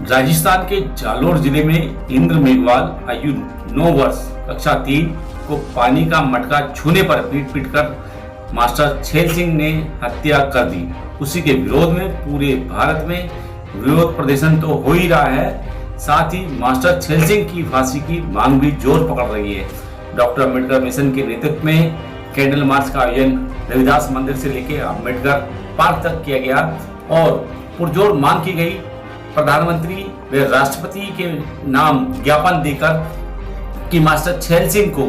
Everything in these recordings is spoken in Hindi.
राजस्थान के जालोर जिले में इंद्र मेघवाल आयु 9 वर्ष कक्षा 3 को पानी का मटका छूने पर पीट कर मास्टर छेल सिंह ने हत्या कर दी। उसी के विरोध में पूरे भारत में विरोध प्रदर्शन तो हो ही रहा है, साथ ही मास्टर छेल सिंह की फांसी की मांग भी जोर पकड़ रही है। डॉक्टर अम्बेडकर मिशन के नेतृत्व में कैंडल मार्च का आयोजन रविदास मंदिर से लेकर अम्बेडकर पार्क तक किया गया और पुरजोर मांग की गई प्रधानमंत्री व राष्ट्रपति के नाम ज्ञापन देकर कि मास्टर छेल सिंह को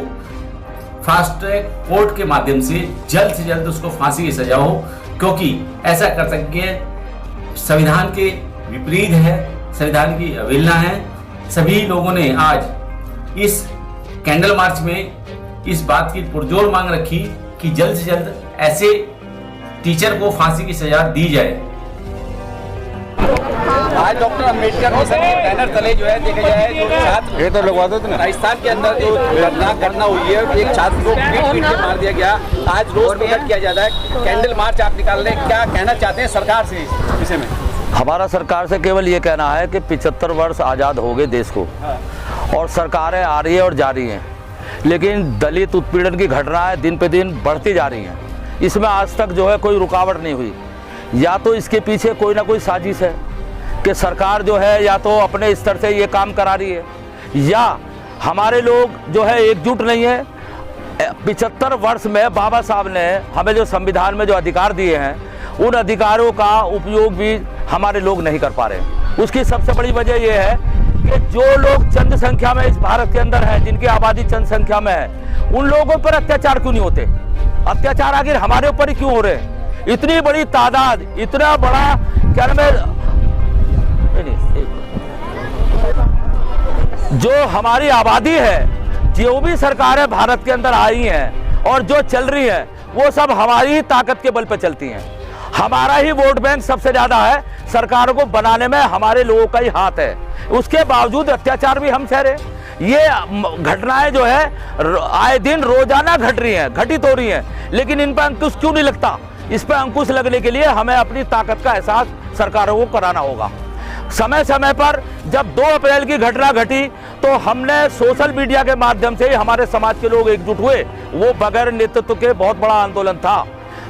फास्ट ट्रैक कोर्ट के माध्यम से जल्द उसको फांसी की सजा हो, क्योंकि ऐसा कर्तव्य संविधान के विपरीत है, संविधान की अवहेलना है। सभी लोगों ने आज इस कैंडल मार्च में इस बात की पुरजोर मांग रखी कि जल्द से जल्द ऐसे टीचर को फांसी की सजा दी जाए। आज डॉक्टर अम्बेडकर मिशन के बैनर तले जो है देखा जाए जो छात्र ये तो लगवा देते ना राजस्थान के अंदर जो घटना हुई है, एक छात्र को पीट के मार दिया गया। आज रोज प्रकट किया जाता है, कैंडल मार्च आप निकाल रहे हैं, क्या कहना चाहते हैं सरकार से इस विषय में? हमारा सरकार से केवल ये कहना है कि 75 वर्ष आज़ाद हो गए देश को और सरकारें आ रही है और जा रही हैं, लेकिन दलित उत्पीड़न की घटनाएं दिन पे दिन बढ़ती जा रही हैं। इसमें आज तक जो है कोई रुकावट नहीं हुई। या तो इसके पीछे कोई ना कोई साजिश है कि सरकार जो है या तो अपने स्तर से ये काम करा रही है, या हमारे लोग जो है एकजुट नहीं है। 75 वर्ष में बाबा साहब ने हमें जो संविधान में जो अधिकार दिए हैं, उन अधिकारों का उपयोग भी हमारे लोग नहीं कर पा रहे। उसकी सबसे बड़ी वजह यह है कि जो लोग चंद संख्या में इस भारत के अंदर हैं, जिनकी आबादी चंद संख्या में है, उन लोगों पर अत्याचार क्यों नहीं होते? अत्याचार आखिर हमारे ऊपर ही क्यों हो रहे हैं? इतनी बड़ी तादाद, इतना बड़ा क्या नाम है, जो हमारी आबादी है, जो भी सरकारें भारत के अंदर आई हैं और जो चल रही हैं, वो सब हमारी ही ताकत के बल पर चलती हैं। हमारा ही वोट बैंक सबसे ज्यादा है, सरकारों को बनाने में हमारे लोगों का ही हाथ है। उसके बावजूद अत्याचार भी हम सह रहे। ये घटनाएं जो है आए दिन रोजाना घट रही हैं, घटित हो रही हैं, लेकिन इन पर अंकुश क्यों नहीं लगता? इस पर अंकुश लगने के लिए हमें अपनी ताकत का एहसास सरकारों को कराना होगा। समय समय पर जब 2 अप्रैल की घटना घटी तो हमने सोशल मीडिया के माध्यम से हमारे समाज के लोग एकजुट हुए। वो बगैर नेतृत्व के बहुत बड़ा आंदोलन था,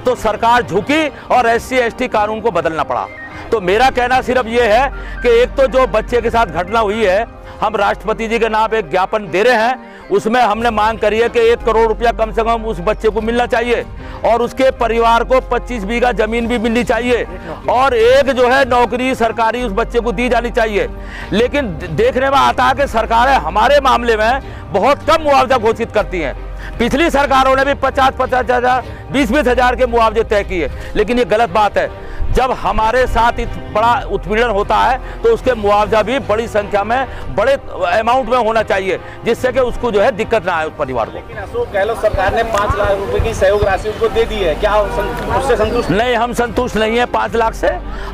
तो सरकार झुकी और SC ST कानून को बदलना पड़ा। तो मेरा कहना सिर्फ ये है कि एक तो जो बच्चे के साथ घटना हुई है, हम राष्ट्रपति जी के नाम एक ज्ञापन दे रहे हैं। उसमें हमने मांग करी है कि 1 करोड़ रुपया कम से कम उस बच्चे को मिलना चाहिए और उसके परिवार को 25 बीघा जमीन भी मिलनी चाहिए और एक जो है नौकरी सरकारी उस बच्चे को दी जानी चाहिए। लेकिन देखने में आता है कि सरकारें हमारे मामले में बहुत कम मुआवजा घोषित करती हैं। पिछली सरकारों ने भी 50-50 हज़ार, 20-20 हज़ार के मुआवजे तय किए, लेकिन ये गलत बात है। जब हमारे साथ बड़ा उत्पीड़न होता है तो उसके मुआवजा भी बड़ी संख्या में, बड़े अमाउंट में होना चाहिए, जिससे कि उसको जो है दिक्कत ना आए उस परिवार को। लेकिन अशोक गहलोत सरकार ने 5 लाख रुपए की सहयोग राशि उसको दे दी है, क्या उससे संतुष्ट नहीं? हम संतुष्ट नहीं है 5 लाख से।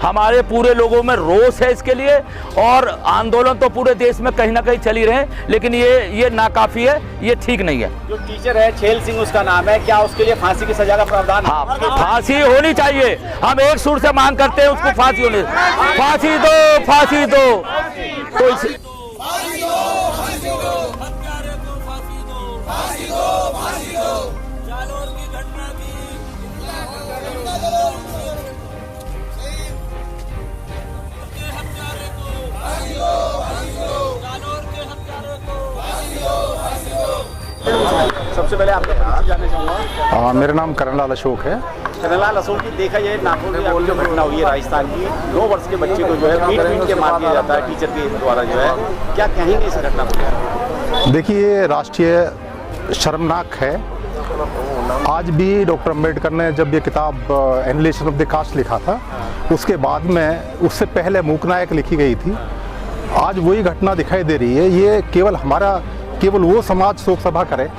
हमारे पूरे लोगों में रोष है इसके लिए, और आंदोलन तो पूरे देश में कहीं ना कहीं चल ही रहे, लेकिन ये नाकाफी है, ये ठीक नहीं है। जो टीचर है छेल सिंह उसका नाम है, क्या उसके लिए फांसी की सजा का प्रावधान? हाँ, फांसी होनी चाहिए। हम एक सुर से मांग करते हैं उसको फांसी होनी। फांसी दो, फांसी दो। तो सबसे पहले आपका परिचय जानना चाहूँगा। मेरा नाम करणलाल अशोक है। करणलाल अशोक जी, देखा जाए नागपुर में जो घटना हुई है राजस्थान की, 9 वर्ष के बच्चे को जो है पीट के मार दिया जाता है टीचर के द्वारा, जो है क्या कहेंगे इस घटना को? देखिए, राष्ट्रीय शर्मनाक है। आज भी डॉक्टर अम्बेडकर ने जब ये किताब एनिहिलेशन ऑफ द कास्ट लिखा था, उसके बाद में उससे पहले मूकनायक लिखी गई थी। आज वही घटना दिखाई दे रही है। ये केवल वो समाज शोक सभा करे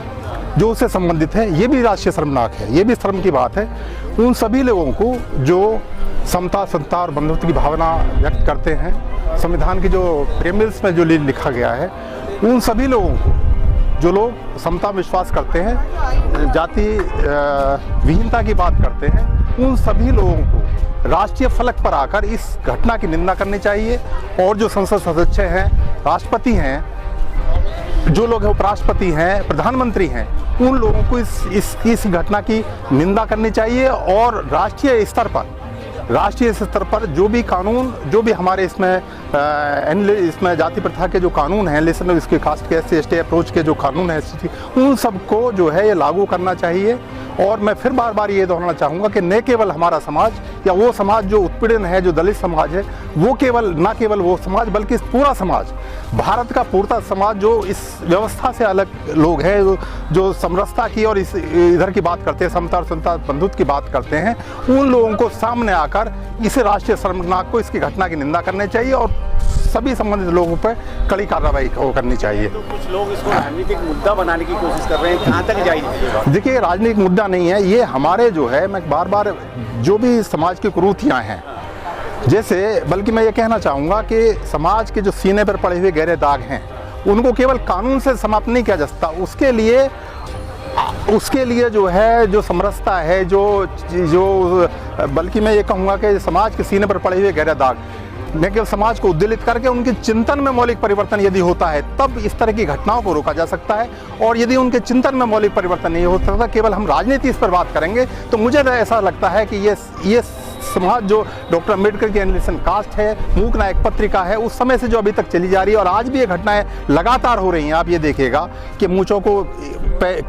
जो उससे संबंधित है, ये भी राष्ट्रीय शर्मनाक है। ये भी शर्म की बात है उन सभी लोगों को जो समता, सत्ता और बंधुत्व की भावना व्यक्त करते हैं। संविधान की जो प्रेमिल्स में जो लिखा गया है, उन सभी लोगों को जो लोग समता में विश्वास करते हैं, जाति विहीनता की बात करते हैं, उन सभी लोगों को राष्ट्रीय फलक पर आकर इस घटना की निंदा करनी चाहिए। और जो संसद सदस्य हैं, राष्ट्रपति हैं, जो लोग उपराष्ट्रपति हैं, प्रधानमंत्री हैं, उन लोगों को इस घटना की निंदा करनी चाहिए। और राष्ट्रीय स्तर पर जो भी कानून, जो भी हमारे इसमें जाति प्रथा के जो कानून हैं, एनलिस्टेड इसके कास्ट के SC/ST अप्रोच के जो कानून हैं, उन सबको जो है ये लागू करना चाहिए। और मैं फिर बार बार ये दोहराना चाहूँगा कि न केवल हमारा समाज या वो समाज जो उत्पीड़न है, जो दलित समाज है, वो ना केवल वो समाज बल्कि पूरा समाज, भारत का पूरा समाज जो इस व्यवस्था से अलग लोग हैं, जो समरसता की और इधर की बात करते हैं, समता और संता बंधुत्व की बात करते हैं, उन लोगों को सामने आकर इसे राष्ट्रीय शर्मनाक को, इसकी घटना की निंदा करनी चाहिए और सभी संबंधित लोगों पर कड़ी कार्रवाई करनी चाहिए। तो कुछ लोग इसको राजनीतिक मुद्दा बनाने की कोशिश कर रहे हैं, कहाँ तक जाएगी? देखिए, राजनीतिक मुद्दा नहीं है ये, हमारे जो है, मैं बार बार जो भी समाज की कुरीतियाँ हैं, जैसे, बल्कि मैं ये कहना चाहूँगा कि समाज के जो सीने पर पड़े हुए गहरे दाग हैं, उनको केवल कानून से समाप्त नहीं किया जा सकता। उसके लिए जो है, जो समरसता है, जो बल्कि मैं ये कहूँगा कि समाज के सीने पर पड़े हुए गहरे दाग, न केवल समाज को उद्वेलित करके उनके चिंतन में मौलिक परिवर्तन यदि होता है, तब इस तरह की घटनाओं को रोका जा सकता है। और यदि उनके चिंतन में मौलिक परिवर्तन नहीं हो सकता, केवल हम राजनीति इस पर बात करेंगे, तो मुझे ऐसा लगता है कि ये समाज जो डॉक्टर अम्बेडकर की एनलिस्टेड कास्ट है, मूक नायक पत्रिका है, उस समय से जो अभी तक चली जा रही है और आज भी ये घटनाएं लगातार हो रही हैं। आप ये देखिएगा कि मूंछों को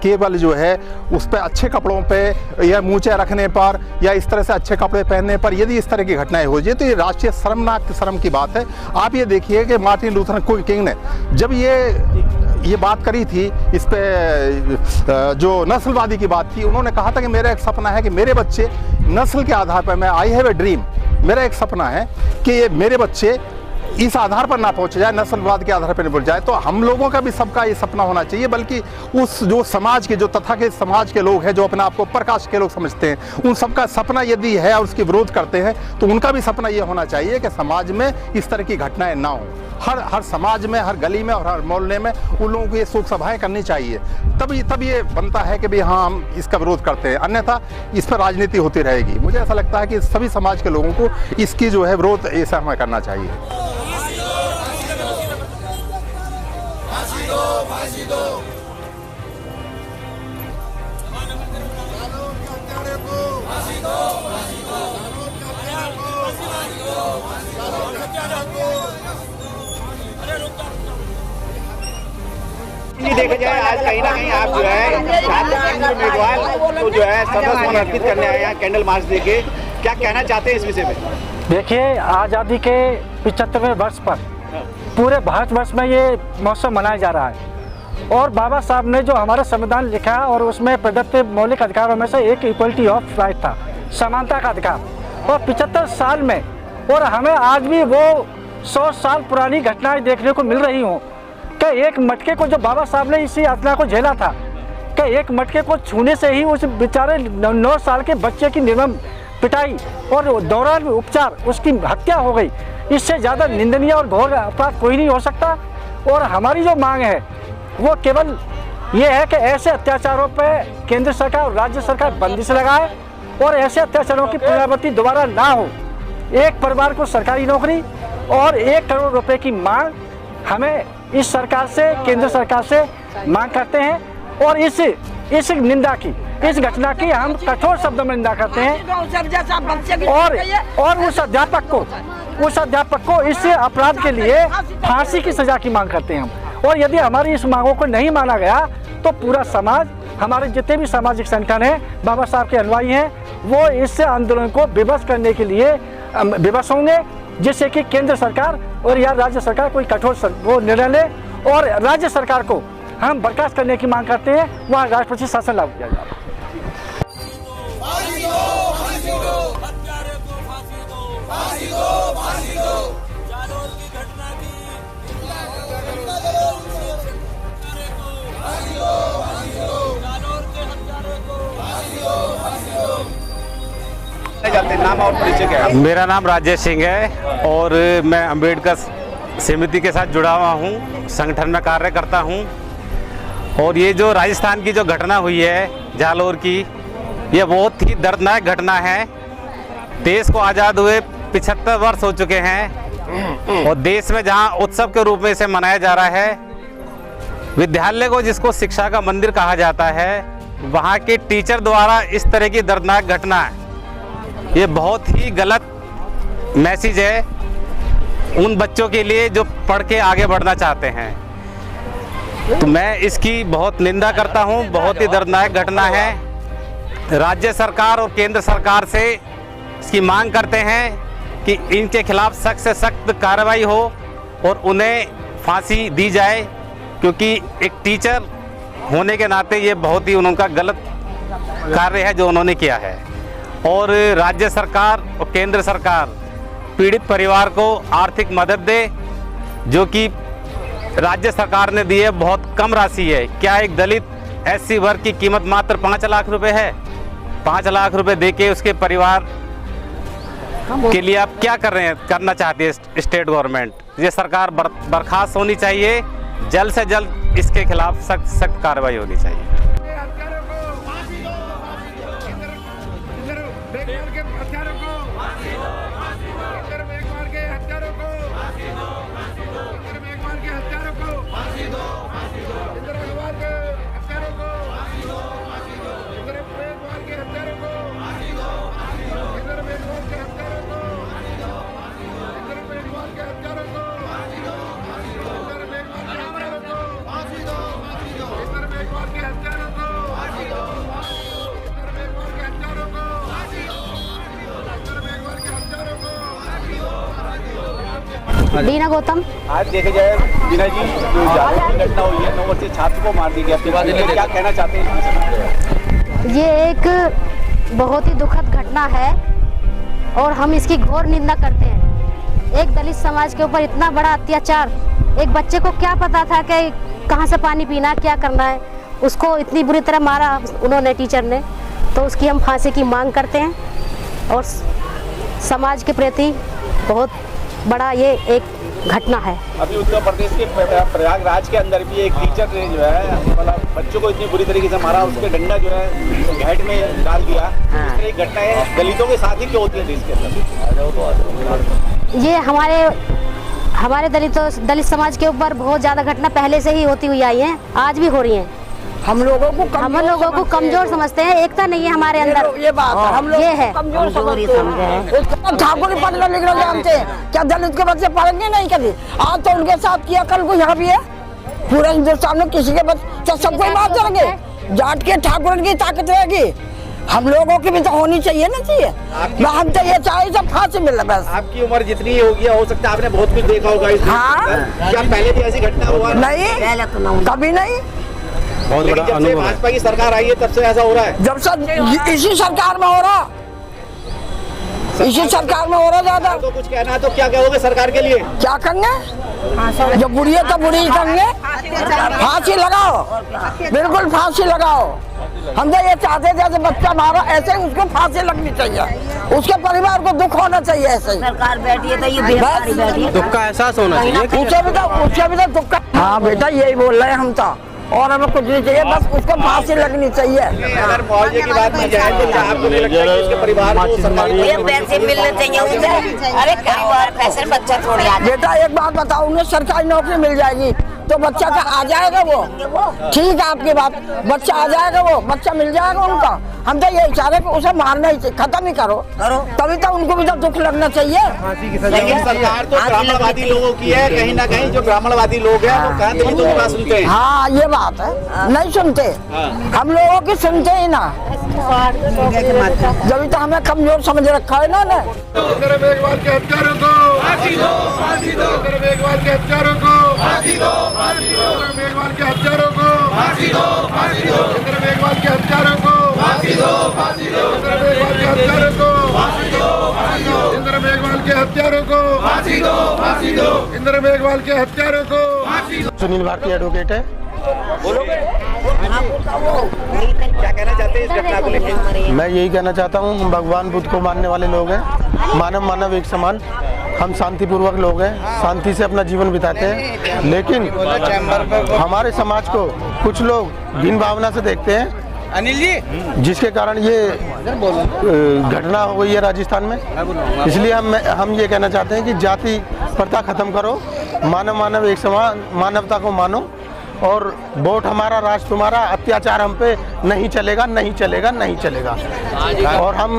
केवल जो है उस पर अच्छे कपड़ों पे या मूंछें रखने पर या इस तरह से अच्छे कपड़े पहनने पर यदि इस तरह की घटनाएं हो जाए तो ये राष्ट्रीय शर्म की बात है। आप ये देखिए कि मार्टिन लूथर किंग ने जब ये बात करी थी, इस पे जो नस्लवादी की बात थी, उन्होंने कहा था कि मेरा एक सपना है कि मेरे बच्चे नस्ल के आधार पर, मैं आई हैव ए ड्रीम, मेरा एक सपना है कि मेरे बच्चे इस आधार पर ना पहुंच जाए, नस्लवाद के आधार पर नहीं पहुंच जाए। तो हम लोगों का भी सबका ये सपना होना चाहिए, बल्कि उस जो समाज के, जो तथाकथित समाज के लोग हैं, जो अपने आप को प्रकाश के लोग समझते हैं, उन सबका सपना यदि है और उसके विरोध करते हैं, तो उनका भी सपना ये होना चाहिए कि समाज में इस तरह की घटनाएं ना हो। हर समाज में, हर गली में और हर मोहल्ले में उन लोगों को ये शोक सभाएं करनी चाहिए। तब ये बनता है कि भाई हाँ, हम इसका विरोध करते हैं, अन्यथा इस पर राजनीति होती रहेगी। मुझे ऐसा लगता है कि सभी समाज के लोगों को इसकी जो है विरोध ऐसा हमें करना चाहिए। देखा जाए, आज कहीं ना कहीं आप जो है छात्र संघ उम्मीदवार को जो है सदस्य समर्पित करने आए हैं कैंडल मार्च देके, क्या कहना चाहते हैं इस विषय में? देखिए, आज़ादी के 75वें वर्ष पर पूरे भारतवर्ष में ये महोत्सव मनाया जा रहा है और बाबा साहब ने जो हमारा संविधान लिखा और उसमें प्रदत्त मौलिक अधिकारों में से एक इक्वलिटी ऑफ राइट था, समानता का अधिकार, और 75 साल में, और हमें आज भी वो 100 साल पुरानी घटनाएं देखने को मिल रही हों कि एक मटके को, जो बाबा साहब ने इसी यातना को झेला था, कि एक मटके को छूने से ही उस बेचारे 9 साल के बच्चे की निर्मम पिटाई और दौरान उपचार उसकी हत्या हो गई। इससे ज़्यादा निंदनीय और घोर अपराध कोई नहीं हो सकता। और हमारी जो मांग है वो केवल ये है कि ऐसे अत्याचारों पर केंद्र सरकार और राज्य सरकार बंदिश लगाए और ऐसे अत्याचारों की पुनरावृत्ति दोबारा ना हो। एक परिवार को सरकारी नौकरी और 1 करोड़ रुपए की मांग हमें इस सरकार से, केंद्र सरकार से मांग करते हैं। और इस निंदा की, इस घटना की हम कठोर शब्दों में निंदा करते हैं और उस अध्यापक को इस अपराध के लिए फांसी की सजा की मांग करते हैं हम। और यदि हमारी इस मांगों को नहीं माना गया तो पूरा समाज, हमारे जितने भी सामाजिक संगठन हैं, बाबा साहब के अनुयायी हैं, वो इस आंदोलन को विवश करने के लिए विवश होंगे, जिससे कि केंद्र सरकार और या राज्य सरकार कोई कठोर वो निर्णय ले। और राज्य सरकार को हम बर्खास्त करने की मांग करते हैं, वहाँ राष्ट्रपति शासन लागू किया जाए। नाम और परिचय क्या है? मेरा नाम राजेश सिंह है और मैं अंबेडकर समिति के साथ जुड़ा हुआ हूँ, संगठन में कार्य करता हूँ। और ये जो राजस्थान की जो घटना हुई है जालोर की, ये बहुत ही दर्दनाक घटना है। देश को आज़ाद हुए 75 वर्ष हो चुके हैं और देश में जहां उत्सव के रूप में इसे मनाया जा रहा है, विद्यालय को जिसको शिक्षा का मंदिर कहा जाता है, वहां के टीचर द्वारा इस तरह की दर्दनाक घटना है, ये बहुत ही गलत मैसेज है उन बच्चों के लिए जो पढ़ के आगे बढ़ना चाहते हैं। तो मैं इसकी बहुत निंदा करता हूं, बहुत ही दर्दनाक घटना है। राज्य सरकार और केंद्र सरकार से इसकी मांग करते हैं कि इनके खिलाफ सख्त से सख्त कार्रवाई हो और उन्हें फांसी दी जाए, क्योंकि एक टीचर होने के नाते ये बहुत ही उनका गलत कार्य है जो उन्होंने किया है। और राज्य सरकार और केंद्र सरकार पीड़ित परिवार को आर्थिक मदद दे, जो कि राज्य सरकार ने दी है बहुत कम राशि है। क्या एक दलित SC वर्ग की कीमत मात्र 5 लाख रुपए है? 5 लाख रुपए देके उसके परिवार के लिए आप क्या कर रहे हैं, करना चाहती है स्टेट गवर्नमेंट? ये सरकार बर्खास्त होनी चाहिए, जल्द से जल्द इसके खिलाफ सख्त कार्रवाई होनी चाहिए। बीना गौतम। आज देखे जाए बीना जी, जो घटना हुई है 9 वर्षीय छात्र को मार दिया गया, क्या कहना चाहते हैं? ये एक बहुत ही दुखद घटना है और हम इसकी घोर निंदा करते हैं। एक दलित समाज के ऊपर इतना बड़ा अत्याचार, एक बच्चे को क्या पता था कि कहाँ से पानी पीना, क्या करना है, उसको इतनी बुरी तरह मारा उन्होंने, टीचर ने। तो उसकी हम फांसी की मांग करते हैं और समाज के प्रति बहुत बड़ा ये एक घटना है। अभी उत्तर प्रदेश के प्रयागराज के अंदर भी एक टीचर ने जो है मतलब बच्चों को इतनी बुरी तरीके से मारा, उसके डंडा जो है घाट में डाल दिया। इस तरह की घटनाएं दलितों के साथ ही क्यों होती है देश के अंदर? ये हमारे दलित समाज के ऊपर बहुत ज़्यादा घटना पहले से ही होती हुई आई है, आज भी हो रही हैं। हम लोगों को कमजोर समझते हैं, एकता नहीं है हमारे अंदर, ये बात है, हम लोग ये है कमजोर समझते हैं। ठाकुर पढ़ना लिखना जानते हैं, क्या दलित के बच्चे पढ़ेंगे नहीं कभी? आज तो उनके साथ किया, कल को यहाँ भी है। पूरे हिंदुस्तान में किसी के बच्चे सबको बात करेंगे, जाट के ठाकुर की ताकत रहेगी, हम लोगों की भी तो होनी चाहिए ना। चाहिए हम तो ये चाहे सब फांसी मिले बस। आपकी उम्र जितनी होगी हो सकता है आपने बहुत कुछ देखा होगा। हाँ, क्या पहले भी ऐसी घटना हुआ? नहीं, कभी नहीं। बहुत बड़ा जब से भाजपा की सरकार आई है तब से ऐसा हो रहा है। जब से इसी सरकार में हो रहा, इसी सरकार में हो रहा ज्यादा। तो कुछ कहना है तो क्या कहोगे सरकार के लिए? क्या करेंगे? जो बुरी है तो बुरी ही करेंगे। फांसी लगाओ, बिल्कुल फांसी लगाओ। हम तो ये चाहते थे जैसे बच्चा मारा ऐसे ही उसको फांसी लगनी चाहिए, उसके परिवार को दुख होना चाहिए। ऐसे ही सरकार बैठी है तो ये दुख का एहसास होना चाहिए। उससे भी तो दुख का। हाँ बेटा, यही बोल रहे हैं हम तो, और हमें कुछ नहीं चाहिए, बस उसको फांसी लगनी चाहिए। अगर मुआवजे की बात की जाए तो क्या आपको नहीं लगता कि उसके परिवार को ये पैसे मिलने चाहिए उसे? अरे परिवार पैसे बच्चा थोड़ी आ। बेटा एक बात बताओ, उन्हें सरकारी नौकरी मिल जाएगी तो बच्चा का आ जाएगा वो, ठीक है आपकी बात, बच्चा आ जाएगा, वो बच्चा मिल जाएगा उनका। हम तो यही चाह रहे कि उसे मारना ही चाहिए, खत्म ही करो, तभी तो उनको भी तो दुख लगना चाहिए। लेकिन सरकार तो ब्राह्मणवादी लोगों की है, कहीं ना कहीं जो ब्राह्मणवादी लोग हैं वो कहते हैं तो बात सुनते हैं। हाँ ये बात है, नहीं सुनते, हम लोगों की सुनते ही ना, जब तो हमें कमजोर समझ रखा है ना। मेघवाल के हत्यारों को फांसी दो, फांसी दो, मेघवाल के हत्यारों को फांसी दो, फांसी दो, मेघवाल के हत्यारों को फांसी दो, फांसी दो, मेघवाल के हत्यारों को फांसी दो, फांसी दो, मेघवाल के हत्यारों को फांसी दो, फांसी दो, इंद्र मेघवाल के हत्यारों को फांसी दो, फांसी दो, इंद्र मेघवाल के हत्यारों को फांसी दो। सुनील भारती एडवोकेट है। क्या कहना चाहते हैं इस घटना को लेकर? मैं यही कहना चाहता हूँ, हम भगवान बुद्ध को मानने वाले लोग हैं, मानव मानव एक समान, हम शांतिपूर्वक लोग हैं, शांति से अपना जीवन बिताते हैं। लेकिन हमारे समाज को कुछ लोग हीन भावना से देखते हैं। अनिल जी, जिसके कारण ये घटना हो गई है राजस्थान में। इसलिए हम ये कहना चाहते हैं कि जाति प्रथा खत्म करो, मानव मानव एक समान, मानवता को मानो, और वोट हमारा राष्ट्र तुम्हारा, अत्याचार हम पे नहीं चलेगा, नहीं चलेगा, नहीं चलेगा। और हम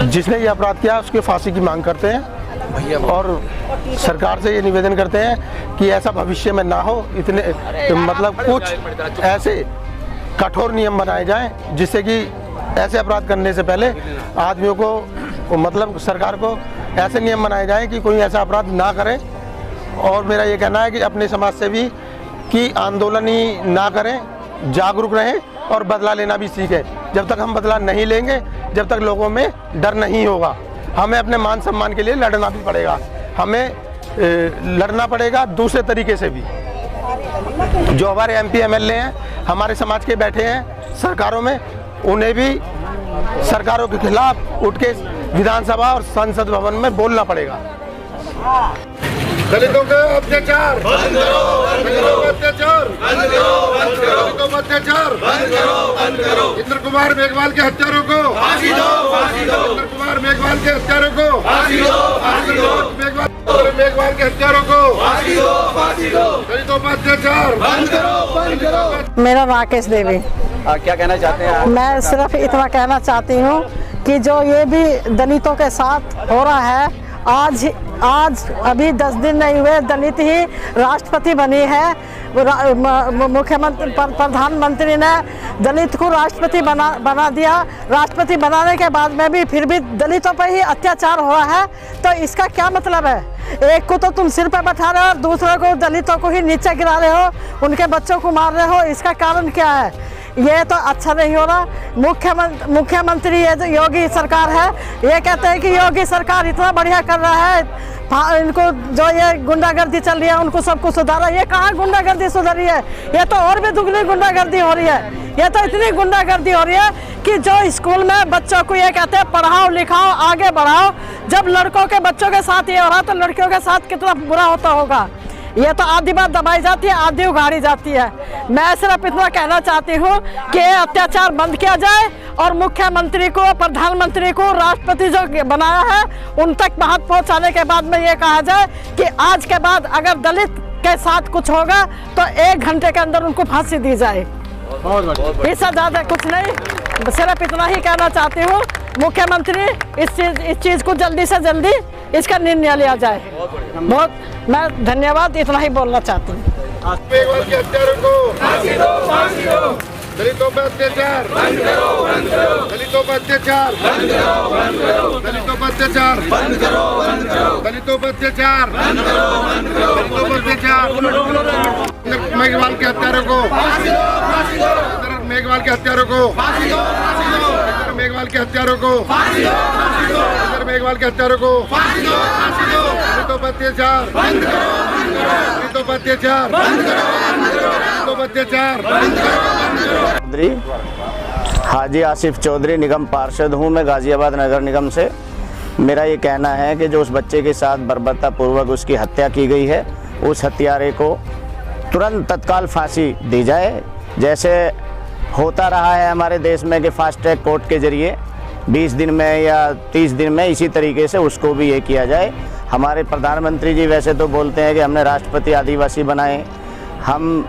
जिसने ये अपराध किया उसके फांसी की मांग करते हैं और सरकार से ये निवेदन करते हैं कि ऐसा भविष्य में ना हो। इतने मतलब कुछ ऐसे कठोर नियम बनाए जाएं जिससे कि ऐसे अपराध करने से पहले आदमियों को मतलब सरकार को ऐसे नियम बनाए जाएं कि कोई ऐसा अपराध ना करे। और मेरा ये कहना है कि अपने समाज से भी कि आंदोलन ही ना करें, जागरूक रहें और बदला लेना भी सीखें। जब तक हम बदला नहीं लेंगे, जब तक लोगों में डर नहीं होगा, हमें अपने मान सम्मान के लिए लड़ना भी पड़ेगा। हमें लड़ना पड़ेगा दूसरे तरीके से भी। जो हमारे MP MLA हैं, हमारे समाज के बैठे हैं सरकारों में, उन्हें भी सरकारों के खिलाफ उठ के विधानसभा और संसद भवन में बोलना पड़ेगा। दलितों के अत्याचार बंद करो, दलितों के अत्याचार बंद करो, दलितों के अत्याचार बंद करो। इंद्र कुमार मेघवाल के हत्यारों को फांसी दो, फांसी दो। इंद्र कुमार मेघवाल के हत्यारों को फांसी दो, फांसी दो। मेघवाल के हत्यारों को फांसी दो, फांसी दो। दलितों पर अत्याचार बंद करो, बंद करो। मेरा राकेश देवी। क्या कहना चाहते हैं आप? मैं सिर्फ इतना कहना चाहती हूँ कि जो ये भी दलितों के साथ हो रहा है, आज अभी 10 दिन नहीं हुए दलित ही राष्ट्रपति बनी है। मुख्यमंत्री प्रधानमंत्री ने दलित को राष्ट्रपति बना दिया। राष्ट्रपति बनाने के बाद में भी फिर भी दलितों पर ही अत्याचार हो रहा है। तो इसका क्या मतलब है? एक को तो तुम सिर पे बैठा रहे हो और दूसरे को दलितों को ही नीचे गिरा रहे हो, उनके बच्चों को मार रहे हो। इसका कारण क्या है? ये तो अच्छा नहीं हो रहा। मुख्यमंत्री ये जो योगी सरकार है, ये कहते हैं कि योगी सरकार इतना बढ़िया कर रहा है, इनको जो ये गुंडागर्दी चल रही है उनको सबको सुधारा। ये कहाँ गुंडागर्दी सुधर रही है? ये तो और भी दुगनी गुंडागर्दी हो रही है। ये तो इतनी गुंडागर्दी हो रही है कि जो स्कूल में बच्चों को ये कहते हैं पढ़ाओ लिखाओ आगे बढ़ाओ, जब लड़कों के बच्चों के साथ ये हो रहा तो लड़कियों के साथ कितना बुरा होता होगा। ये तो आधी बात दबाई जाती है, आधी उघाड़ी जाती है। मैं सिर्फ इतना कहना चाहती हूँ कि अत्याचार बंद किया जाए और मुख्यमंत्री को, प्रधानमंत्री को, राष्ट्रपति जो बनाया है उन तक बात पहुँचाने के बाद में ये कहा जाए कि आज के बाद अगर दलित के साथ कुछ होगा तो 1 घंटे के अंदर उनको फांसी दी जाए। इससे ज़्यादा कुछ नहीं, सिर्फ इतना ही कहना चाहती हूँ। मुख्यमंत्री इस चीज़ को जल्दी से जल्दी इसका निर्णय लिया जाए। बहुत मैं धन्यवाद, इतना ही बोलना चाहती हूँ। मेघवाल के हत्यारों को फांसी दो, फांसी दो। दलितों पर अत्याचार बंद करो, बंद करो। दलितों पर अत्याचार बंद करो, बंद करो। दलितों पर अत्याचार बंद करो, बंद करो। दलितों पर अत्याचार बंद करो, बंद करो। दलितों पर अत्याचार। मेघवाल के हत्यारों को फांसी दो, फांसी दो। मेघवाल के हत्यारों को फांसी दो, फांसी दो। मेघवाल के हत्यारों को फांसी दो, फांसी दो। मेघवाल के हत्यारों को फांसी दो, फांसी दो। दलितों पर अत्याचार बंद करो, बंद करो। दलितों पर अत्याचार बंद करो, बंद करो। दलितों पर अत्याचार बंद करो, बंद करो। हाजी आसिफ चौधरी निगम पार्षद हूँ मैं गाजियाबाद नगर निगम से। मेरा ये कहना है कि जो उस बच्चे के साथ बर्बरतापूर्वक उसकी हत्या की गई है, उस हत्यारे को तुरंत तत्काल फांसी दी जाए। जैसे होता रहा है हमारे देश में कि फास्ट ट्रैक कोर्ट के जरिए 20 दिन में या 30 दिन में, इसी तरीके से उसको भी ये किया जाए। हमारे प्रधानमंत्री जी वैसे तो बोलते हैं कि हमने राष्ट्रपति आदिवासी बनाए, हम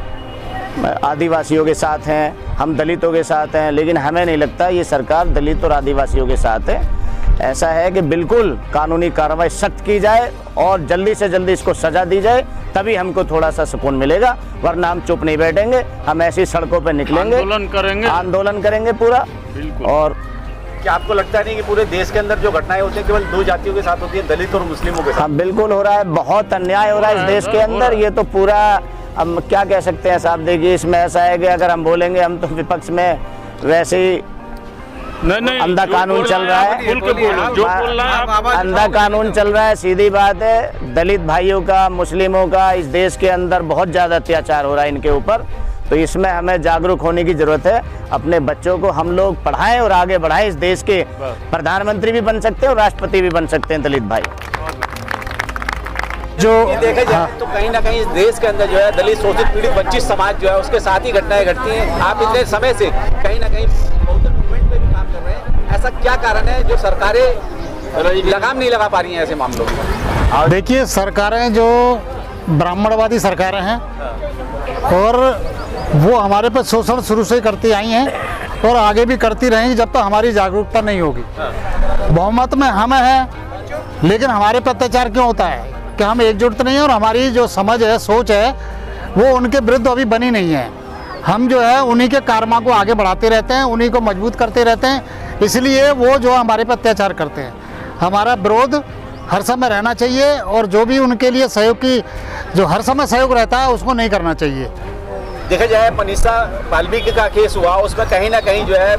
आदिवासियों के साथ हैं, हम दलितों के साथ हैं, लेकिन हमें नहीं लगता ये सरकार दलित और आदिवासियों के साथ है। ऐसा है कि बिल्कुल कानूनी कार्रवाई सख्त की जाए और जल्दी से जल्दी इसको सज़ा दी जाए, तभी हमको थोड़ा सा सुकून मिलेगा। वरना हम चुप नहीं बैठेंगे, हम ऐसी सड़कों पर निकलेंगे, आंदोलन करेंगे पूरा। और क्या आपको लगता नहीं कि पूरे देश के अंदर जो घटनाएं होती हैं केवल 2 जातियों के साथ होती हैं, दलित और मुस्लिमों के साथ? हाँ, बिल्कुल हो रहा है, बहुत अन्याय हो रहा है इस देश के अंदर। ये तो पूरा हम क्या कह सकते हैं साहब, देखिए इसमें ऐसा है कि अगर हम बोलेंगे, हम तो विपक्ष में वैसे ही अंधा कानून चल रहा है, अंधा कानून चल रहा है, सीधी बात है। दलित भाइयों का, मुस्लिमों का इस देश के अंदर बहुत ज़्यादा अत्याचार हो रहा है इनके ऊपर। तो इसमें हमें जागरूक होने की ज़रूरत है। अपने बच्चों को हम लोग पढ़ाएं और आगे बढ़ाएं। इस देश के प्रधानमंत्री भी बन सकते हैं और राष्ट्रपति भी बन सकते हैं दलित भाई। जो देखा जाए तो कहीं ना कहीं इस देश के अंदर जो है दलित, शोषित, पीड़ित, वंचित समाज जो है उसके साथ ही घटनाएं घटती हैं। आप इतने समय से कहीं ना कहीं बहुजन मूवमेंट पे भी काम कर रहे हैं, ऐसा क्या कारण है जो सरकारें लगाम नहीं लगा पा रही हैं ऐसे मामलों में? देखिए, सरकारें जो ब्राह्मणवादी सरकारें हैं और वो हमारे पर शोषण शुरू से करती आई हैं और आगे भी करती रहेंगी जब तक हमारी जागरूकता नहीं होगी। बहुमत में हम हैं, लेकिन हमारे पर अत्याचार क्यों होता है कि हम एकजुट नहीं हैं और हमारी जो समझ है, सोच है, वो उनके विरुद्ध अभी बनी नहीं है। हम जो है उन्हीं के कारमा को आगे बढ़ाते रहते हैं, उन्हीं को मजबूत करते रहते हैं, इसलिए वो जो हमारे पर अत्याचार करते हैं। हमारा विरोध हर समय रहना चाहिए और जो भी उनके लिए सहयोग की जो हर समय सहयोग रहता है उसको नहीं करना चाहिए। देखा जाए मनीषा वाल्मीकि का केस हुआ, उसमें कहीं ना कहीं जो है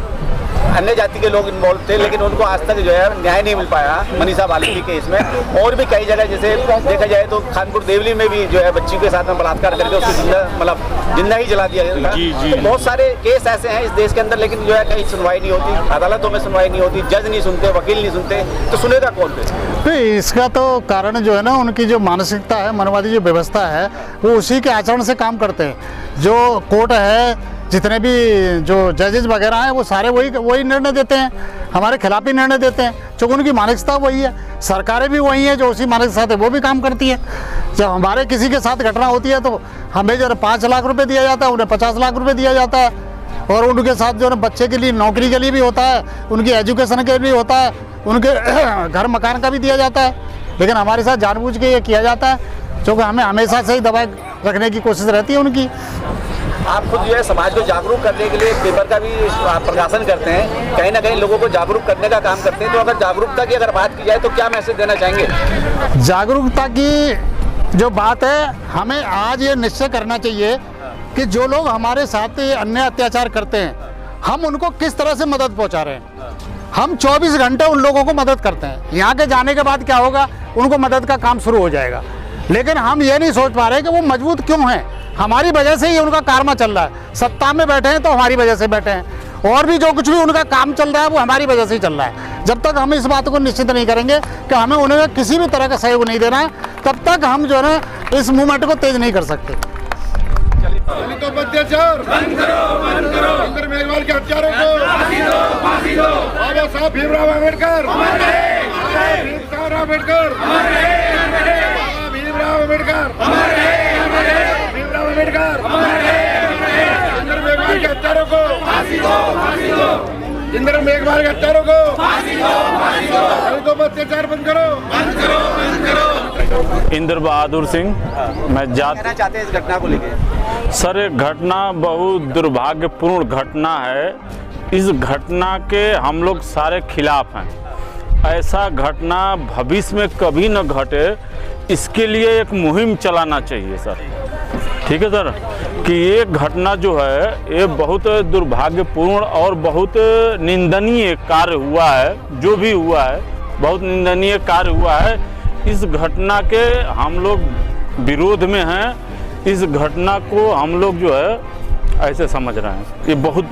अन्य जाति के लोग इन्वॉल्व थे, लेकिन उनको आज तक जो है न्याय नहीं मिल पाया मनीषा वाल्मीकि केस में। और भी कई जगह जैसे देखा जाए तो खानपुर देवली में भी जो है बच्ची के साथ में बलात्कार करके उसको जिंदा ही जला दिया गया था। तो बहुत सारे केस ऐसे हैं इस देश के अंदर, लेकिन जो है कहीं सुनवाई नहीं होती, अदालतों में सुनवाई नहीं होती, जज नहीं सुनते, वकील नहीं सुनते, तो सुनेगा कौन फिर? इसका तो कारण जो है ना, उनकी जो मानसिकता है, मनवादी जो व्यवस्था है, वो उसी के आचरण से काम करते हैं। जो कोर्ट है, जितने भी जो जजेस वगैरह हैं, वो सारे वही निर्णय देते हैं, हमारे खिलाफ ही निर्णय देते हैं, क्योंकि उनकी मानसिकता वही है। सरकारें भी वही हैं जो उसी मानसिकता से वो भी काम करती है। जब हमारे किसी के साथ घटना होती है तो हमें जो 5 लाख रुपए दिया जाता है, उन्हें 50 लाख रुपए दिया जाता है, और उनके साथ जो है बच्चे के लिए नौकरी के लिए भी होता है, उनकी एजुकेशन के लिए भी होता है, उनके घर मकान का भी दिया जाता है। लेकिन हमारे साथ जानबूझ के ये किया जाता है, क्योंकि हमें हमेशा से ही दबाए रखने की कोशिश रहती है उनकी। आप खुद जो है समाज को जागरूक करने के लिए एक पेपर का भी प्रकाशन करते हैं, कहीं ना कहीं लोगों को जागरूक करने का काम करते हैं। तो अगर जागरूकता की अगर बात की जाए तो क्या मैसेज देना चाहेंगे? जागरूकता की जो बात है, हमें आज ये निश्चय करना चाहिए कि जो लोग हमारे साथ अन्य अत्याचार करते हैं, हम उनको किस तरह से मदद पहुंचा रहे हैं। हम 24 घंटे उन लोगों को मदद करते हैं। यहाँ के जाने के बाद क्या होगा, उनको मदद का काम शुरू हो जाएगा, लेकिन हम ये नहीं सोच पा रहे कि वो मजबूत क्यों हैं। हमारी वजह से ही उनका कारमा चल रहा है। सत्ता में बैठे हैं तो हमारी वजह से बैठे हैं, और भी जो कुछ भी उनका काम चल रहा है वो हमारी वजह से ही चल रहा है। जब तक हम इस बात को निश्चित नहीं करेंगे कि हमें उन्हें किसी भी तरह का सहयोग नहीं देना है, तब तक हम जो है ना इस मूवमेंट को तेज नहीं कर सकते। दलितों पर अत्याचार बंद करो, इंद्र मेघवाल के हत्यारों को फांसी दो। बाबा साहब भीमराव अम्बेडकर, भीमराव अम्बेडकर, भीमराव अम्बेडकर, भीमराव अम्बेडकर, इंद्र मेघवाल के हत्यारों को फांसी दो। इंद्र मेघवाल के हत्यारों को फांसी दो। दलितों पर अत्याचार बंद करो। इंद्र बहादुर सिंह, मैं कहना चाहते हैं इस घटना को लेकर? सर, ये घटना बहुत दुर्भाग्यपूर्ण घटना है। इस घटना के हम लोग सारे खिलाफ हैं। ऐसा घटना भविष्य में कभी न घटे, इसके लिए एक मुहिम चलाना चाहिए सर। ठीक है सर, कि ये घटना जो है ये बहुत दुर्भाग्यपूर्ण और बहुत निंदनीय कार्य हुआ है। जो भी हुआ है बहुत निंदनीय कार्य हुआ है। इस घटना के हम लोग विरोध में हैं। इस घटना को हम लोग जो है ऐसे समझ रहे हैं, ये बहुत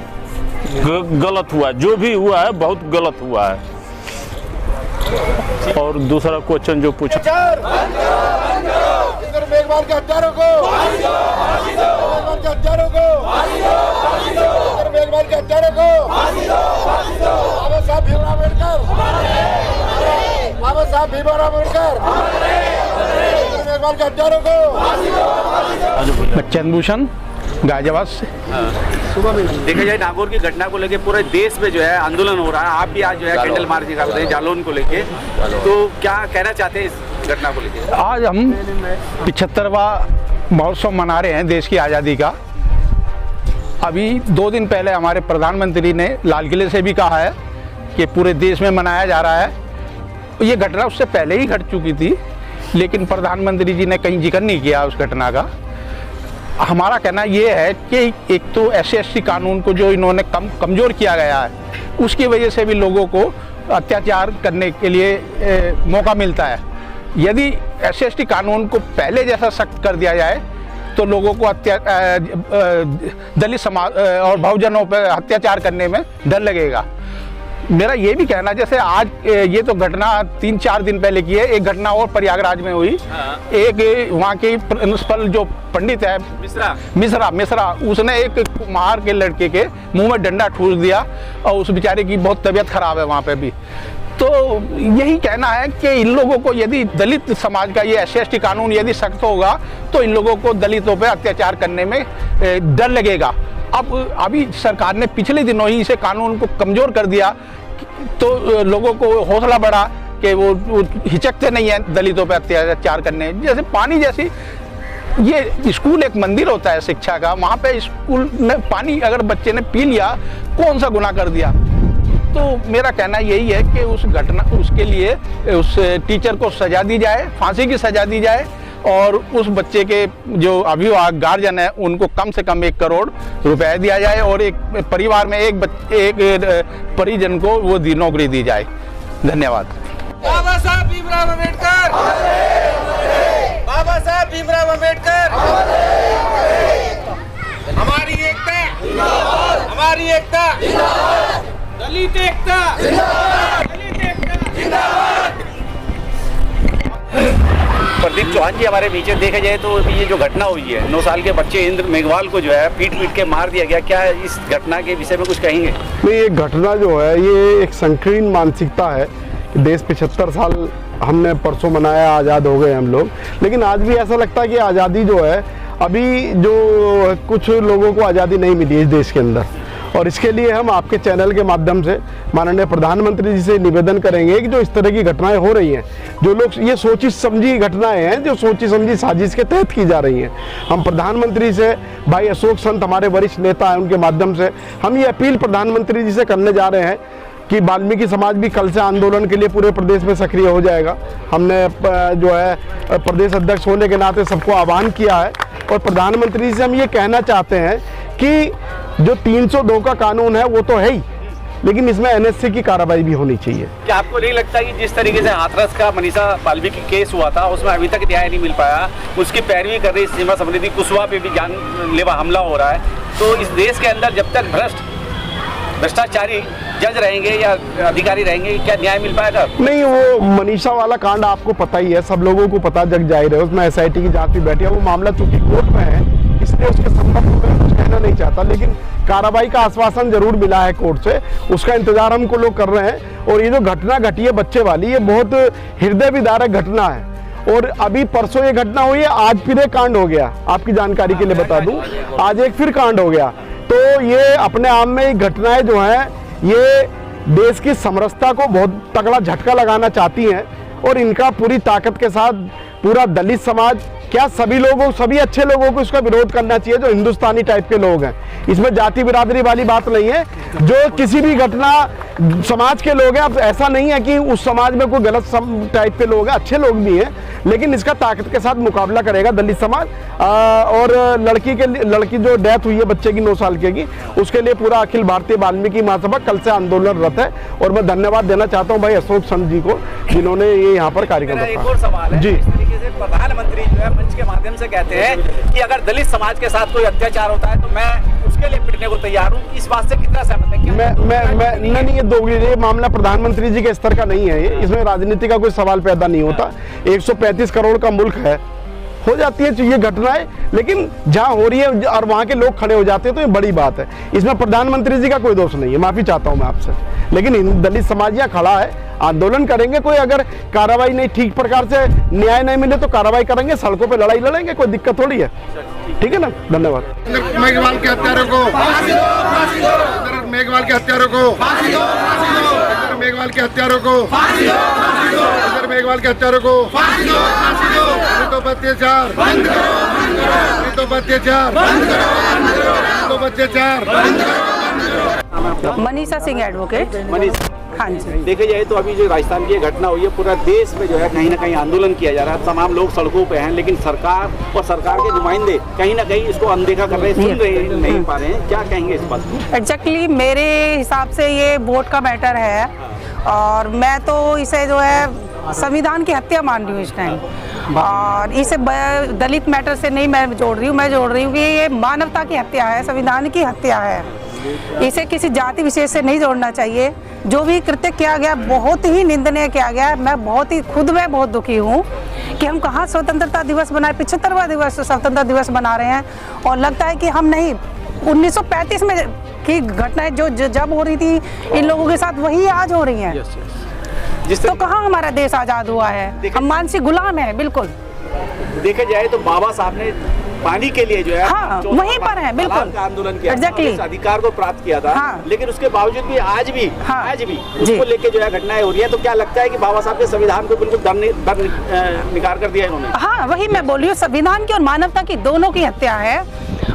गलत हुआ है। जो भी हुआ है बहुत गलत हुआ है। और दूसरा क्वेश्चन जो पूछा, इंद्र मेघवाल के हत्यारों को, मेघवाल के हत्यारों को, इंद्र मेघवाल के हत्यारों को, बाबा साहब भीमराव अम्बेडकर, बाबा साहब भीमराव अम्बेडकर, इंद्र मेघवाल के हत्यारों को। चंद्रभूषण गाजियाबाद से। देखा जाए नागौर की घटना को लेके पूरे देश में जो है आंदोलन हो रहा है। आप भी आज जो है कैंडल मार्च निकाल रहे हैं जालौन को लेके, तो क्या कहना चाहते हैं इस घटना को लेके? आज हम 75वां महोत्सव मना रहे हैं देश की आज़ादी का। अभी 2 दिन पहले हमारे प्रधानमंत्री ने लाल किले से भी कहा है कि पूरे देश में मनाया जा रहा है। ये घटना उससे पहले ही घट चुकी थी, लेकिन प्रधानमंत्री जी ने कहीं जिक्र नहीं किया उस घटना का। हमारा कहना ये है कि एक तो SC/ST कानून को जो इन्होंने कमज़ोर किया गया है, उसकी वजह से भी लोगों को अत्याचार करने के लिए मौका मिलता है। यदि SC/ST कानून को पहले जैसा सख्त कर दिया जाए तो लोगों को दलित समाज और बहुजनों पर अत्याचार करने में डर लगेगा। मेरा ये भी कहना, जैसे आज ये तो घटना 3-4 दिन पहले की है, एक घटना और प्रयागराज में हुई। एक वहाँ के प्रिंसिपल जो पंडित है मिश्रा, उसने एक कुम्हार के लड़के के मुंह में डंडा ठूस दिया और उस बेचारे की बहुत तबीयत खराब है वहाँ पे भी। तो यही कहना है कि इन लोगों को, यदि दलित समाज का ये SC/ST कानून यदि सख्त होगा तो इन लोगों को दलितों पे अत्याचार करने में डर लगेगा। अब अभी सरकार ने पिछले दिनों ही इसे कानून को कमज़ोर कर दिया, तो लोगों को हौसला बढ़ा कि वो हिचकते नहीं है दलितों पे अत्याचार करने। जैसे पानी जैसी, ये स्कूल एक मंदिर होता है शिक्षा का, वहाँ पे स्कूल में पानी अगर बच्चे ने पी लिया, कौन सा गुनाह कर दिया। तो मेरा कहना यही है कि उस घटना, उसके लिए उस टीचर को सजा दी जाए, फांसी की सजा दी जाए, और उस बच्चे के जो अभिभावक गार्जियन है उनको कम से कम 1 करोड़ रुपए दिया जाए, और एक परिवार में एक परिजन को वो नौकरी दी जाए। धन्यवाद। बाबा साहब भीमराव अम्बेडकर, बाबा साहब भीमराव अम्बेडकर, हमारी एकता, हमारी एकता, दलित एकता, दलित एकता। प्रदीप चौहान जी हमारे बीच देखा जाए तो ये जो घटना हुई है, 9 साल के बच्चे इंद्र मेघवाल को जो है पीट के मार दिया गया, क्या इस घटना के विषय में कुछ कहेंगे? नहीं, ये घटना जो है ये एक संकीर्ण मानसिकता है। देश 75 साल हमने परसों मनाया, आज़ाद हो गए हम लोग, लेकिन आज भी ऐसा लगता है कि आज़ादी जो है, अभी जो कुछ लोगों को आज़ादी नहीं मिली इस देश के अंदर। और इसके लिए हम आपके चैनल के माध्यम से माननीय प्रधानमंत्री जी से निवेदन करेंगे कि जो इस तरह की घटनाएं हो रही हैं, जो लोग ये सोची समझी घटनाएं हैं, जो सोची समझी साजिश के तहत की जा रही हैं, हम प्रधानमंत्री से, भाई अशोक संत हमारे वरिष्ठ नेता हैं, उनके माध्यम से हम ये अपील प्रधानमंत्री जी से करने जा रहे हैं कि वाल्मीकि समाज भी कल से आंदोलन के लिए पूरे प्रदेश में सक्रिय हो जाएगा। हमने जो है प्रदेश अध्यक्ष होने के नाते सबको आह्वान किया है, और प्रधानमंत्री से हम ये कहना चाहते हैं कि जो 302 का कानून है वो तो है ही, लेकिन इसमें NSC की कार्रवाई भी होनी चाहिए। क्या आपको नहीं लगता कि जिस तरीके से हाथरस का मनीषा वाल्मीकि केस हुआ था, उसमें अभी तक न्याय नहीं मिल पाया, उसकी पैरवी कर रही सीमा समृद्धि कुशवाहा पे भी जानलेवा हमला हो रहा है, तो इस देश के अंदर जब तक भ्रष्टाचारी जज रहेंगे या अधिकारी रहेंगे, क्या न्याय मिल पाएगा? नहीं, वो मनीषा वाला कांड आपको पता ही है, सब लोगों को पता, जग जाहिर है, उसमें SIT की जांच भी बैठी है। वो मामला चूंकि कोर्ट में है, इसलिए उसके संबंध में कुछ कहना नहीं चाहता, लेकिन कार्रवाई का आश्वासन जरूर मिला है कोर्ट से, उसका इंतजार हमको लोग कर रहे हैं। और ये जो घटना घटी है बच्चे वाली, ये बहुत हृदय विदारक घटना है, और अभी परसों ये घटना हुई है, आज फिर एक कांड हो गया। आपकी जानकारी के लिए बता दूं, आज एक फिर कांड हो गया। तो ये अपने आप में घटनाएं जो हैं, ये देश की समरसता को बहुत तगड़ा झटका लगाना चाहती हैं, और इनका पूरी ताकत के साथ पूरा दलित समाज, क्या सभी लोगों, सभी अच्छे लोगों को इसका विरोध करना चाहिए जो हिंदुस्तानी टाइप के लोग हैं। इसमें जाति बिरादरी वाली बात नहीं है, जो किसी भी घटना समाज के लोग हैं। अब ऐसा नहीं है कि उस समाज में कोई गलत टाइप के लोग हैं, अच्छे लोग भी हैं, लेकिन इसका ताकत के साथ मुकाबला करेगा दलित समाज। और लड़की जो डेथ हुई है बच्चे की 9 साल की, उसके लिए पूरा अखिल भारतीय वाल्मीकि महासभा कल से आंदोलनरत है। और मैं धन्यवाद देना चाहता हूँ भाई अशोक संत जी को, जिन्होंने ये यहाँ पर कार्यक्रम रखा। एक और सवाल है, जी, इस तरीके से प्रधानमंत्री जो है मंच के माध्यम से कहते हैं कि अगर दलित समाज के साथ कोई अत्याचार होता है तो मैं उसके लिए पिटने को तैयार हूँ, इस बात से कितना सहमत है? नहीं, ये दोगली, ये मामला प्रधानमंत्री जी के स्तर का नहीं है, ये इसमें राजनीति का कोई सवाल पैदा नहीं होता। 135 करोड़ का मुल्क है, हो जाती है ये घटनाएं, लेकिन जहां हो रही है और वहां के लोग खड़े हो जाते हैं तो ये बड़ी बात है। इसमें प्रधानमंत्री जी का कोई दोष नहीं है, माफी चाहता हूं मैं आपसे, लेकिन दलित समाज यहाँ खड़ा है, आंदोलन करेंगे। कोई अगर कार्रवाई नहीं, ठीक प्रकार से न्याय नहीं मिले तो कार्रवाई करेंगे, सड़कों पे लड़ाई लड़ेंगे, कोई दिक्कत थोड़ी है। ठीक है ना, धन्यवाद। मेघवाल के हत्यारों को फांसी दो, फांसी दो। मेघवाल के हत्यारों को फांसी दो, फांसी दो। मेघवाल के हत्यारों को फांसी दो, फांसी दो। मेघवाल के हत्यारों को फांसी दो, फांसी दो। अत्याचार बंद करो, बंद करो। अत्याचार बंद करो, बंद करो। अत्याचार बंद करो। मनीषा सिंह एडवोकेट। हाँ जी, देखा जाए तो अभी जो राजस्थान की घटना हुई है, पूरा देश में जो है कहीं ना कहीं आंदोलन किया जा रहा है, तमाम लोग सड़कों पे हैं, लेकिन सरकार और सरकार के नुमाइंदे कहीं ना कहीं इसको अनदेखा कर रहे हैं, सुन रहे नहीं पा रहे हैं। क्या कहेंगे इस बात? एग्जैक्टली मेरे हिसाब से ये वोट का मैटर है, और मैं तो इसे जो है संविधान की हत्या मान रही हूँ इस टाइम, और इसे दलित मैटर से नहीं मैं जोड़ रही हूँ, मैं जोड़ रही हूँ कि ये मानवता की हत्या है, संविधान की हत्या है। इसे किसी जाति विशेष से नहीं जोड़ना चाहिए। जो भी कृत्य किया गया बहुत ही निंदनीय किया गया। मैं बहुत दुखी हूँ कि हम कहाँ स्वतंत्रता दिवस बनाए, 75वां दिवस स्वतंत्रता दिवस बना रहे हैं और लगता है कि हम नहीं 1935 में की घटनाएं जो जब हो रही थी इन लोगों के साथ वही आज हो रही हैं। तो कहाँ हमारा देश आज़ाद हुआ है? हम मानसिक गुलाम हैं। बिल्कुल देखा जाए तो बाबा साहब ने पानी के लिए जो है हाँ, वहीं पर है। बिल्कुल आंदोलन किया exactly. इस अधिकार को प्राप्त किया था हाँ। लेकिन उसके बावजूद भी आज भी उसको लेके जो है घटनाएं हो रही है। तो क्या लगता है कि बाबा साहब के संविधान को बिल्कुल निकार कर दिया इन्होंने? हाँ, वही मैं बोल रही हूँ, संविधान की और मानवता की दोनों की हत्या है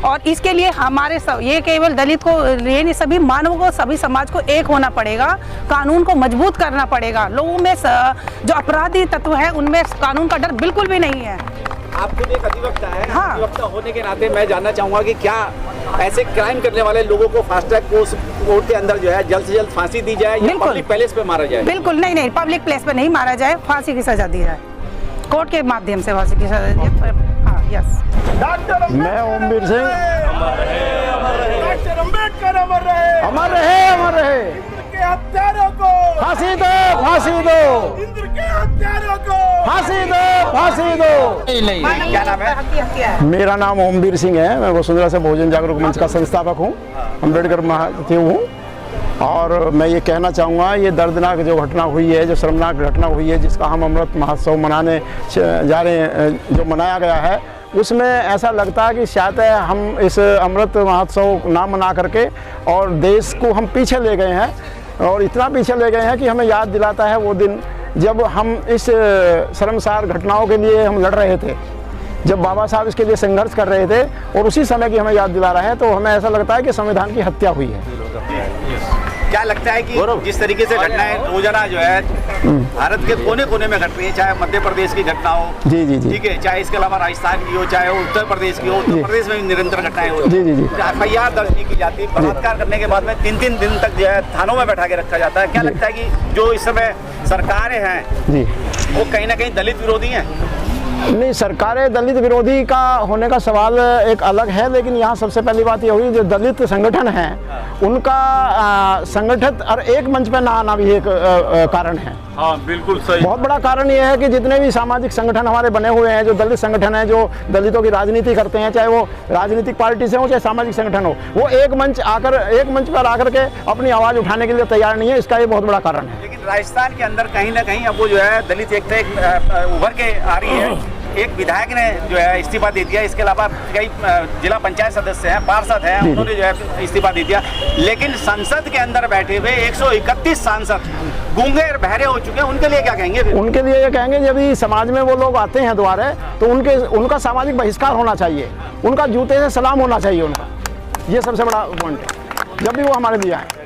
और इसके लिए हमारे ये केवल दलित को ये नहीं, सभी मानवों को, सभी समाज को एक होना पड़ेगा। कानून को मजबूत करना पड़ेगा। लोगों में जो अपराधी तत्व है उनमें कानून का डर बिल्कुल भी नहीं है। आप खुद एक अधिवक्ता है। हाँ। अधिवक्ता होने के नाते मैं जानना चाहूंगा कि क्या ऐसे क्राइम करने वाले लोगों को फास्ट ट्रैक कोर्ट के अंदर जो है जल्द से जल्द फांसी दी जाए या पब्लिक प्लेस पे मारा जाए? बिल्कुल नहीं, पब्लिक प्लेस पे नहीं मारा जाए, फांसी की सजा दी जाए, कोर्ट के माध्यम से फांसी की सजा दी जाए। हाँ, यस। मैं ओमवीर सिंह। डॉक्टर अम्बेडकर अमर रहे, अमर रहे, अमर रहे। इंद्र के हत्यारों को फांसी दो, फांसी दो। इंद्र के हत्यारों को फांसी दो, फांसी दो। क्या नाम है? मेरा नाम ओमवीर सिंह है। मैं वसुंधरा से बहुजन जागरूक मंच का संस्थापक हूँ, अम्बेडकर महासचिव हूँ। और मैं ये कहना चाहूँगा, ये दर्दनाक जो घटना हुई है, जो शर्मनाक घटना हुई है, जिसका हम अमृत महोत्सव मनाने जा रहे हैं, जो मनाया गया है, उसमें ऐसा लगता है कि शायद हम इस अमृत महोत्सव ना मना करके और देश को हम पीछे ले गए हैं और इतना पीछे ले गए हैं कि हमें याद दिलाता है वो दिन जब हम इस शर्मसार घटनाओं के लिए हम लड़ रहे थे, जब बाबा साहब इसके लिए संघर्ष कर रहे थे और उसी समय की हमें याद दिला रहा है। तो हमें ऐसा लगता है कि संविधान की हत्या हुई है। क्या लगता है कि जिस तरीके से घटनाएं रोजाना जो है भारत के कोने कोने में घट रही है, चाहे मध्य प्रदेश की घटना हो, जी, ठीक है, चाहे इसके अलावा राजस्थान की हो, चाहे उत्तर प्रदेश की हो, उत्तर प्रदेश में भी निरंतर घटनाएं हो, जी, FIR दर्ज नहीं की जाती, बलात्कार करने के बाद में 3-3 दिन तक जो है थानों में बैठा के रखा जाता है। क्या लगता है कि जो इस समय सरकारें हैं वो कहीं ना कहीं दलित विरोधी हैं? नहीं, सरकारें दलित विरोधी का होने का सवाल एक अलग है, लेकिन यहाँ सबसे पहली बात ये हुई जो दलित संगठन हैं उनका संगठित और एक मंच पर ना आना भी एक कारण है। हाँ, बिल्कुल सही। बहुत बड़ा कारण ये है कि जितने भी सामाजिक संगठन हमारे बने हुए हैं, जो दलित संगठन हैं, जो दलितों की राजनीति करते हैं, चाहे वो राजनीतिक पार्टी से हो चाहे सामाजिक संगठन हो, वो एक मंच पर आकर के अपनी आवाज़ उठाने के लिए तैयार नहीं है। इसका ये बहुत बड़ा कारण है। लेकिन राजस्थान के अंदर कहीं ना कहीं अब वो जो है दलित एकता उभर के आ रही है। एक विधायक ने जो है इस्तीफा दे दिया, इसके अलावा कई जिला पंचायत सदस्य हैं, पार्षद हैं, उन्होंने जो है इस्तीफा दे दिया। लेकिन संसद के अंदर बैठे हुए 131 सांसद गूंगे और बहरे हो चुके हैं, उनके लिए क्या कहेंगे? उनके लिए ये कहेंगे जब भी समाज में वो लोग आते हैं दोबारा तो उनका सामाजिक बहिष्कार होना चाहिए, उनका जूते से सलाम होना चाहिए उनका। ये सबसे बड़ा पॉइंट है जब भी वो हमारे लिए आए।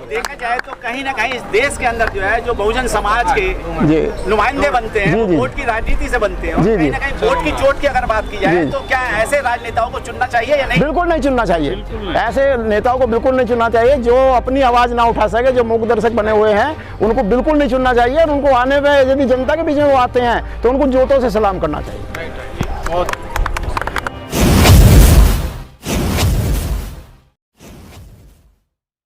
देखा जाए तो कहीं ना कहीं इस देश के अंदर जो है जो बहुजन समाज के नुमाइंदे बनते हैं, वो वोट की राजनीति से बनते हैं। और कहीं ना कहीं वोट की चोट की अगर बात की जाए तो क्या ऐसे राजनेताओं को चुनना चाहिए या नहीं? बिल्कुल नहीं चुनना चाहिए। ऐसे नेताओं को बिल्कुल नहीं चुनना चाहिए जो अपनी आवाज ना उठा सके, जो मूक दर्शक बने हुए हैं, उनको बिल्कुल नहीं चुनना चाहिए। और उनको आने में यदि जनता के बीच में वो आते हैं तो उनको जूतों से सलाम करना चाहिए।